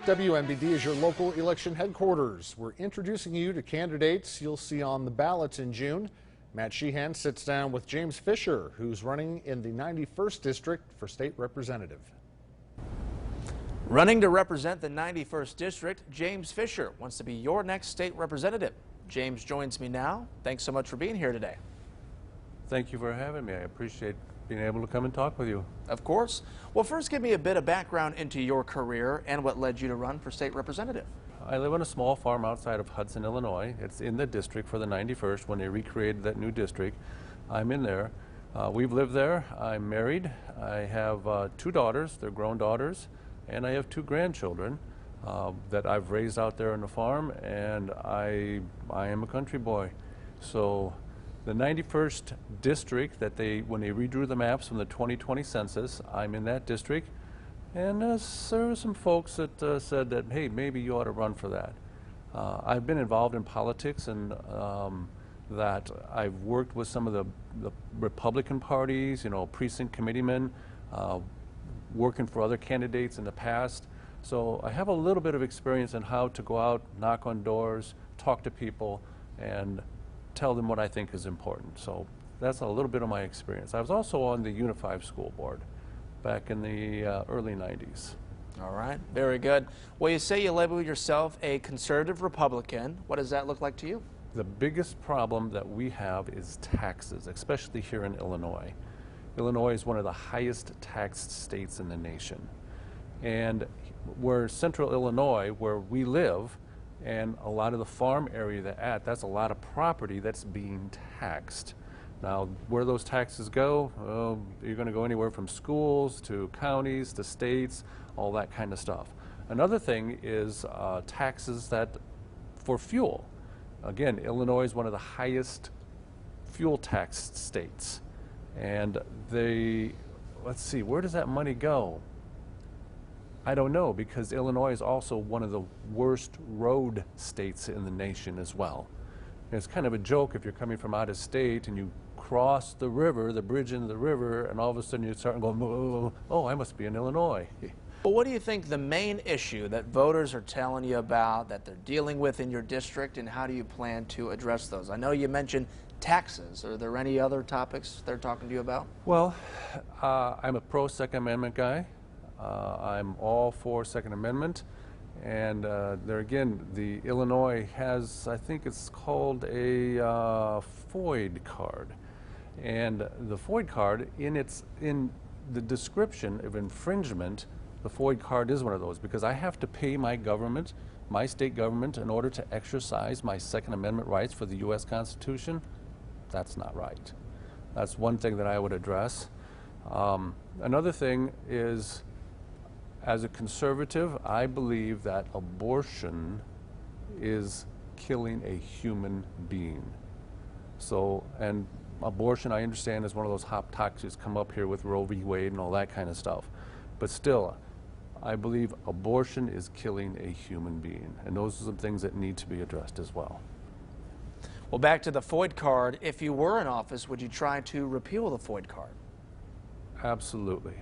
WMBD is your local election headquarters. We're introducing you to candidates you'll see on the ballots in June. Matt Sheehan sits down with James Fisher, who's running in the 91st District for state representative. Running to represent the 91st District, James Fisher wants to be your next state representative. James joins me now. Thanks so much for being here today. Thank you for having me. I appreciate being able to come and talk with you. Of course. Well, first give me a bit of background into your career and what led you to run for state representative. I live on a small farm outside of Hudson, Illinois. It's in the district for the 91st when they recreated that new district. I'm in there. We've lived there. I'm married. I have 2 daughters. They're grown daughters. And I have 2 grandchildren that I've raised out there on the farm, and I am a country boy. So the 91st district that when they redrew the maps from the 2020 census, I'm in that district. And there were some folks that said that, hey, maybe you ought to run for that. I've been involved in politics, and that I've worked with some of the Republican parties, precinct committeemen, working for other candidates in the past. So I have a little bit of experience in how to go out, knock on doors, talk to people, and tell them what I think is important. So that's a little bit of my experience. I was also on the Unified School Board back in the early 90s. All right, very good. Well, you say you label yourself a conservative Republican. What does that look like to you? The biggest problem that we have is taxes, especially here in Illinois. Illinois is one of the highest taxed states in the nation. And we're central Illinois, where we live, and a lot of the farm area that's a lot of property that's being taxed. Now, where those taxes go, you're going to go anywhere from schools to counties to states, all that kind of stuff. Another thing is taxes for fuel. Again, Illinois is one of the highest fuel taxed states. And let's see, where does that money go? I don't know, because Illinois is also one of the worst road states in the nation as well. And it's kind of a joke if you're coming from out of state and you cross the river, the bridge into the river, and all of a sudden you start going, oh, I must be in Illinois. Well, what do you think the main issue that voters are telling you about, that they're dealing with in your district, and how do you plan to address those? I know you mentioned taxes. Are there any other topics they're talking to you about? Well, I'm a pro Second Amendment guy. I'm all for Second Amendment, and there again, the Illinois has, I think it's called a FOID card, and the FOID card, in the description of infringement, the FOID card is one of those, because I have to pay my government, my state government, in order to exercise my Second Amendment rights for the U.S. Constitution. That's not right. That's one thing that I would address. Another thing is, as a conservative, I believe that abortion is killing a human being. So, and abortion, I understand, is one of those hot topics come up here with Roe v. Wade and all that kind of stuff. But still, I believe abortion is killing a human being. And those are some things that need to be addressed as well. Well, back to the FOID card. If you were in office, would you try to repeal the FOID card? Absolutely.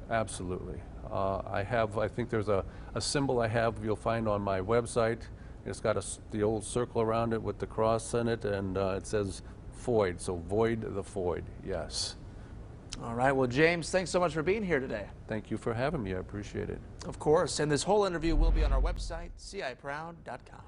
Absolutely. I think there's a symbol you'll find on my website. It's got the old circle around it with the cross in it, and it says FOID, so void the FOID, yes. All right, well, James, thanks so much for being here today. Thank you for having me. I appreciate it. Of course, and this whole interview will be on our website, ciproud.com.